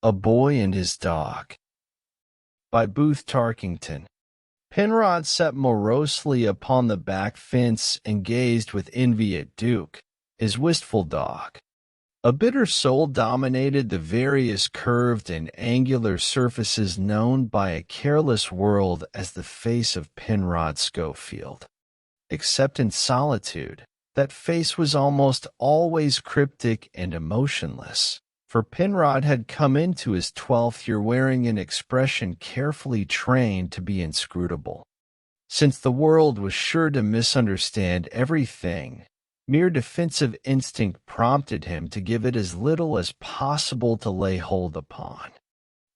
A Boy and His Dog by Booth Tarkington. Penrod sat morosely upon the back fence and gazed with envy at Duke, his wistful dog. A bitter soul dominated the various curved and angular surfaces known by a careless world as the face of Penrod Schofield. Except in solitude, that face was almost always cryptic and emotionless. For Penrod had come into his 12th year wearing an expression carefully trained to be inscrutable. Since the world was sure to misunderstand everything, mere defensive instinct prompted him to give it as little as possible to lay hold upon.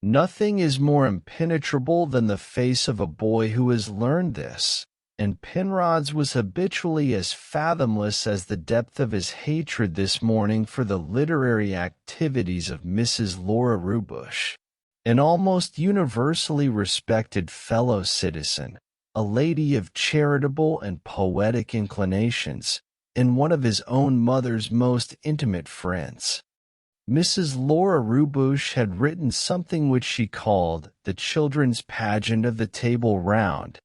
Nothing is more impenetrable than the face of a boy who has learned this, and Penrod's was habitually as fathomless as the depth of his hatred this morning for the literary activities of Mrs. Laura Rubush, an almost universally respected fellow citizen, a lady of charitable and poetic inclinations, and one of his own mother's most intimate friends. Mrs. Laura Rubush had written something which she called the Children's Pageant of the Table Round,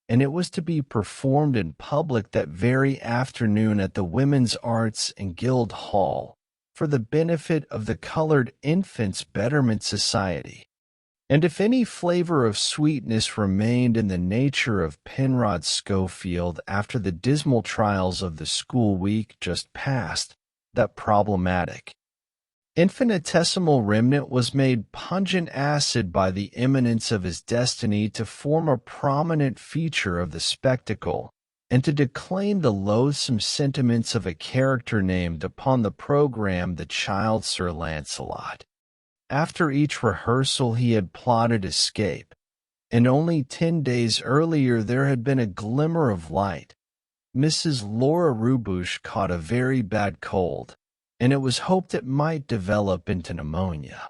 and it was to be performed in public that very afternoon at the Women's Arts and Guild Hall for the benefit of the Colored Infants Betterment Society. And if any flavor of sweetness remained in the nature of Penrod Schofield after the dismal trials of the school week just past, that problematic, infinitesimal remnant was made pungent acid by the imminence of his destiny to form a prominent feature of the spectacle, and to declaim the loathsome sentiments of a character named upon the program the child Sir Lancelot. After each rehearsal he had plotted escape, and only 10 days earlier there had been a glimmer of light. Mrs. Laura Rubush caught a very bad cold, and it was hoped it might develop into pneumonia.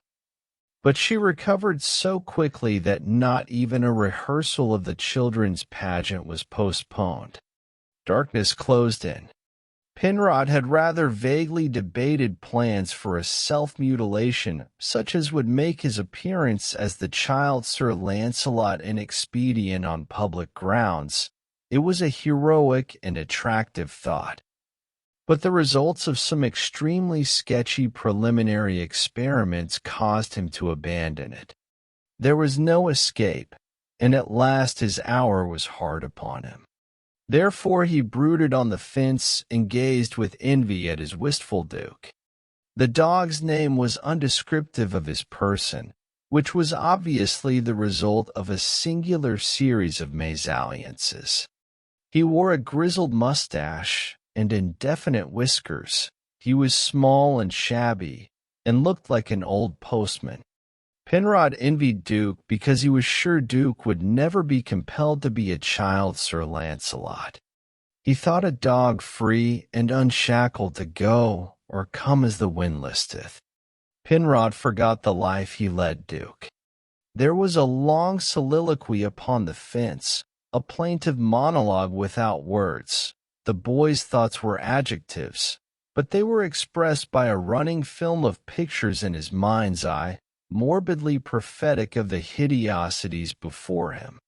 But she recovered so quickly that not even a rehearsal of the children's pageant was postponed. Darkness closed in. Penrod had rather vaguely debated plans for a self-mutilation such as would make his appearance as the child Sir Lancelot inexpedient on public grounds. It was a heroic and attractive thought. But the results of some extremely sketchy preliminary experiments caused him to abandon it. There was no escape, and at last his hour was hard upon him. Therefore he brooded on the fence and gazed with envy at his wistful Duke. The dog's name was undescriptive of his person, which was obviously the result of a singular series of mésalliances. He wore a grizzled mustache and indefinite whiskers. He was small and shabby, and looked like an old postman. Penrod envied Duke because he was sure Duke would never be compelled to be a child Sir Lancelot. He thought a dog free and unshackled to go or come as the wind listeth. Penrod forgot the life he led Duke. There was a long soliloquy upon the fence, a plaintive monologue without words. The boy's thoughts were adjectives, but they were expressed by a running film of pictures in his mind's eye, morbidly prophetic of the hideosities before him.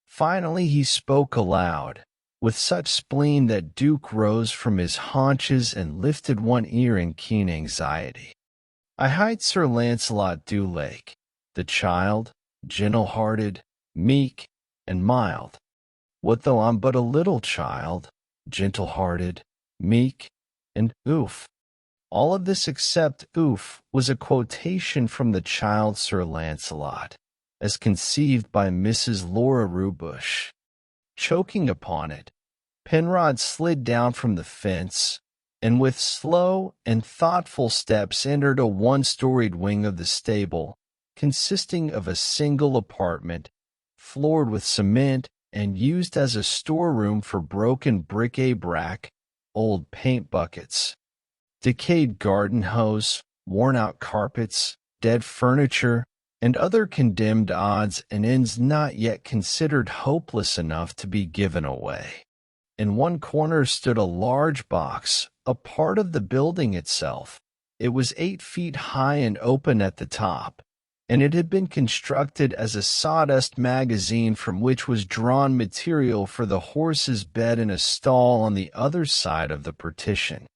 Finally he spoke aloud, with such spleen that Duke rose from his haunches and lifted one ear in keen anxiety. I hight Sir Lancelot du Lake, the child, gentle-hearted, meek, and mild. What though I'm but a little child, gentle-hearted, meek, and oof. All of this except oof was a quotation from the child Sir Lancelot, as conceived by Mrs. Laura Rubush. Choking upon it, Penrod slid down from the fence, and with slow and thoughtful steps entered a one-storied wing of the stable, consisting of a single apartment, floored with cement, and used as a storeroom for broken bric-a-brac, old paint buckets, decayed garden hose, worn-out carpets, dead furniture, and other condemned odds and ends not yet considered hopeless enough to be given away. In one corner stood a large box, a part of the building itself. It was 8 feet high and open at the top, and it had been constructed as a sawdust magazine from which was drawn material for the horse's bed in a stall on the other side of the partition.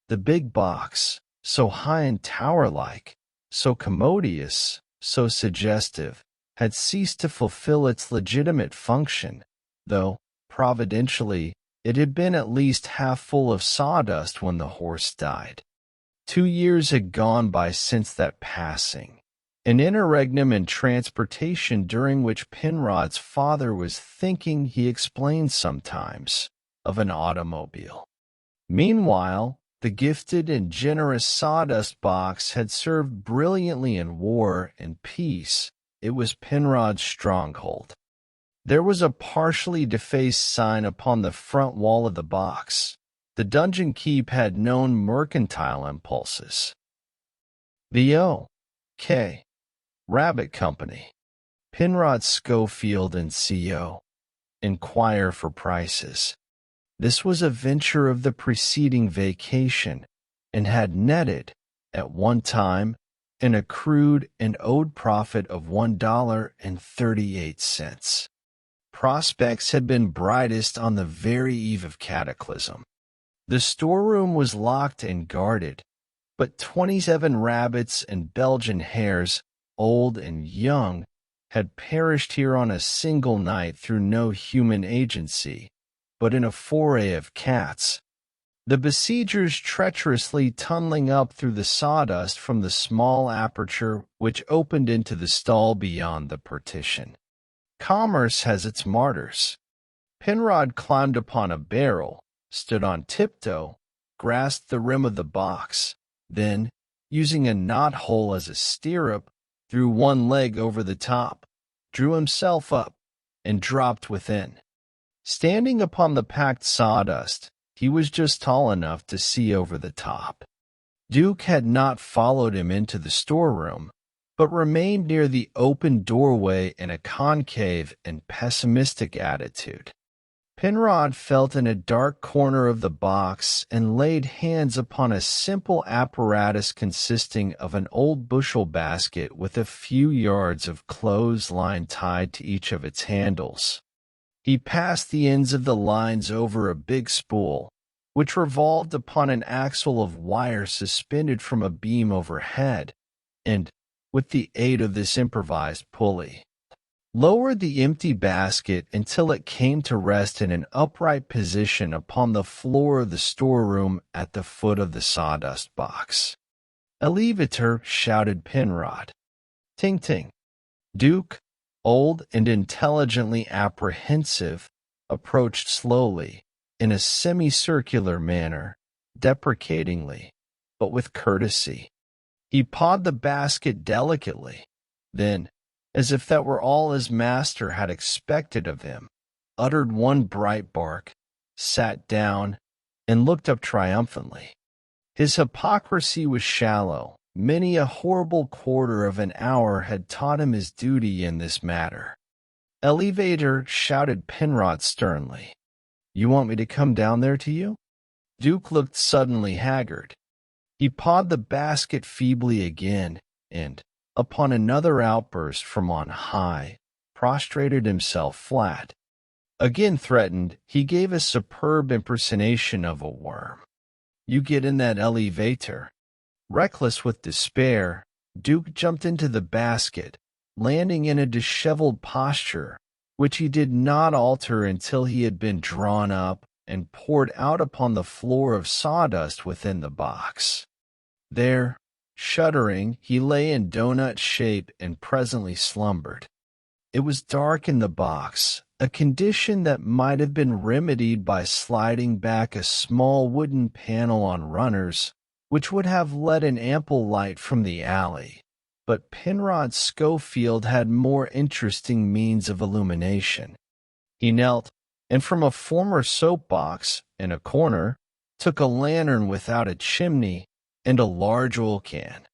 The big box, so high and tower-like, so commodious, so suggestive, had ceased to fulfill its legitimate function, though, providentially, it had been at least half full of sawdust when the horse died. 2 years had gone by since that passing, an interregnum in transportation during which Penrod's father was thinking, he explained sometimes, of an automobile. Meanwhile, the gifted and generous sawdust box had served brilliantly in war and peace. It was Penrod's stronghold. There was a partially defaced sign upon the front wall of the box. The Dungeon Keep had known mercantile impulses. The O.K. Rabbit Company, Penrod Schofield and C.O. Inquire for prices. This was a venture of the preceding vacation, and had netted, at one time, an accrued and owed profit of $1.38. Prospects had been brightest on the very eve of cataclysm. The storeroom was locked and guarded, but 27 rabbits and Belgian hares, old and young, had perished here on a single night through no human agency, but in a foray of cats, the besiegers treacherously tunneling up through the sawdust from the small aperture which opened into the stall beyond the partition. Commerce has its martyrs. Penrod climbed upon a barrel, stood on tiptoe, grasped the rim of the box, then, using a knot-hole as a stirrup, threw one leg over the top, drew himself up, and dropped within. Standing upon the packed sawdust, he was just tall enough to see over the top. Duke had not followed him into the storeroom, but remained near the open doorway in a concave and pessimistic attitude. Penrod felt in a dark corner of the box and laid hands upon a simple apparatus consisting of an old bushel basket with a few yards of clothesline tied to each of its handles. He passed the ends of the lines over a big spool, which revolved upon an axle of wire suspended from a beam overhead, and, with the aid of this improvised pulley, lowered the empty basket until it came to rest in an upright position upon the floor of the storeroom at the foot of the sawdust box. "Elevator," shouted Penrod. "Ting ting." Duke, old and intelligently apprehensive, approached slowly, in a semicircular manner, deprecatingly, but with courtesy. He pawed the basket delicately, then, as if that were all his master had expected of him, uttered one bright bark, sat down, and looked up triumphantly. His hypocrisy was shallow. Many a horrible quarter of an hour had taught him his duty in this matter. "Elevator," shouted Penrod sternly. "You want me to come down there to you?" Duke looked suddenly haggard. He pawed the basket feebly again, and, upon another outburst from on high, prostrated himself flat. Again threatened, he gave a superb impersonation of a worm. "You get in that elevator." Reckless with despair, Duke jumped into the basket, landing in a disheveled posture, which he did not alter until he had been drawn up and poured out upon the floor of sawdust within the box. There, shuddering, he lay in donut shape and presently slumbered. It was dark in the box, a condition that might have been remedied by sliding back a small wooden panel on runners, which would have let in ample light from the alley. But Penrod Schofield had more interesting means of illumination. He knelt, and from a former soapbox, in a corner, took a lantern without a chimney and a large oil can,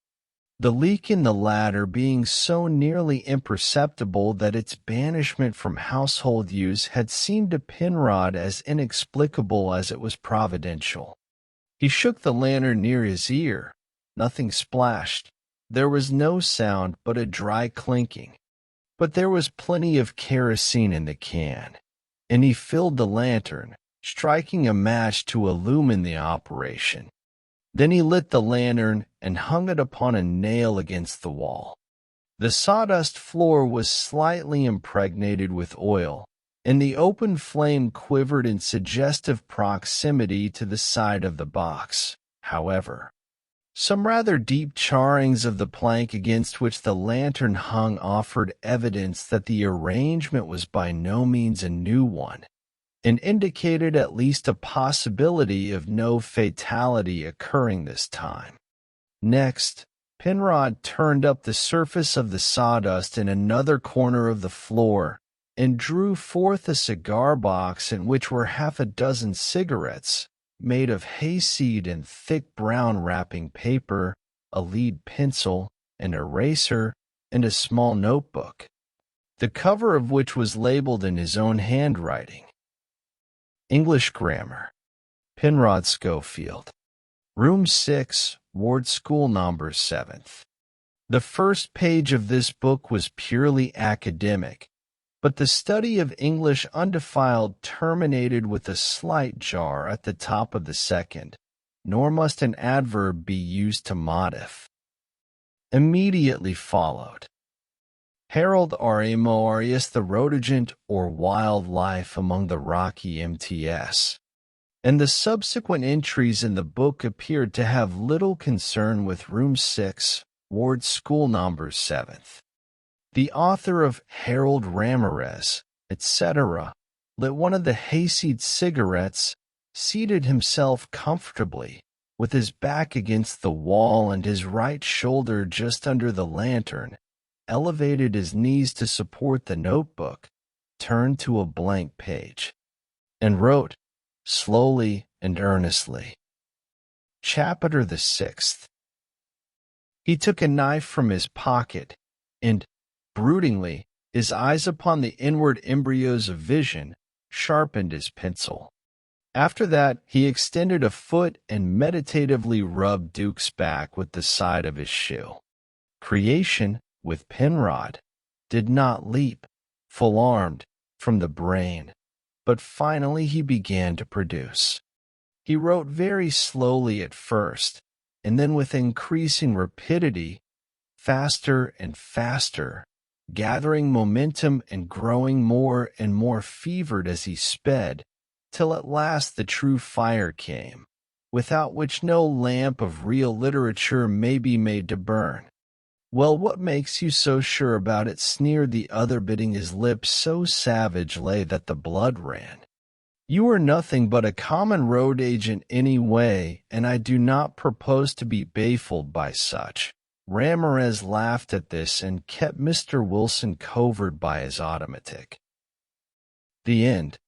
the leak in the latter being so nearly imperceptible that its banishment from household use had seemed to Penrod as inexplicable as it was providential. He shook the lantern near his ear. Nothing splashed, There was no sound but a dry clinking. But there was plenty of kerosene in the can, and he filled the lantern, striking a match to illumine the operation. Then he lit the lantern and hung it upon a nail against the wall. The sawdust floor was slightly impregnated with oil, and the open flame quivered in suggestive proximity to the side of the box. However, some rather deep charrings of the plank against which the lantern hung offered evidence that the arrangement was by no means a new one, and indicated at least a possibility of no fatality occurring this time. Next, Penrod turned up the surface of the sawdust in another corner of the floor and drew forth a cigar box in which were half a dozen cigarettes, made of hayseed and thick brown wrapping paper, a lead pencil, an eraser, and a small notebook, the cover of which was labeled in his own handwriting. English Grammar, Penrod Schofield, Room 6, Ward School Number 7th. The first page of this book was purely academic, but the study of English undefiled terminated with a slight jar at the top of the second, nor must an adverb be used to modif. Immediately followed Harold R. Arias, the Rodagent or Wildlife among the Rocky MTS, and the subsequent entries in the book appeared to have little concern with Room 6, Ward School Number 7th. The author of Harold Ramirez, etc., lit one of the hayseed cigarettes, seated himself comfortably, with his back against the wall and his right shoulder just under the lantern, elevated his knees to support the notebook, turned to a blank page, and wrote, slowly and earnestly, Chapter the 6th. He took a knife from his pocket, and, broodingly, his eyes upon the inward embryos of vision, sharpened his pencil. After that, he extended a foot and meditatively rubbed Duke's back with the side of his shoe. Creation, with Penrod, did not leap, full-armed, from the brain, but finally he began to produce. He wrote very slowly at first, and then with increasing rapidity, faster and faster, gathering momentum and growing more and more fevered as he sped, till at last the true fire came, without which no lamp of real literature may be made to burn. Well, what makes you so sure about it? Sneered the other, biting his lips so savagely that the blood ran. You are nothing but a common road agent anyway, and I do not propose to be baffled by such. Ramirez laughed at this and kept Mr. Wilson covered by his automatic. The end.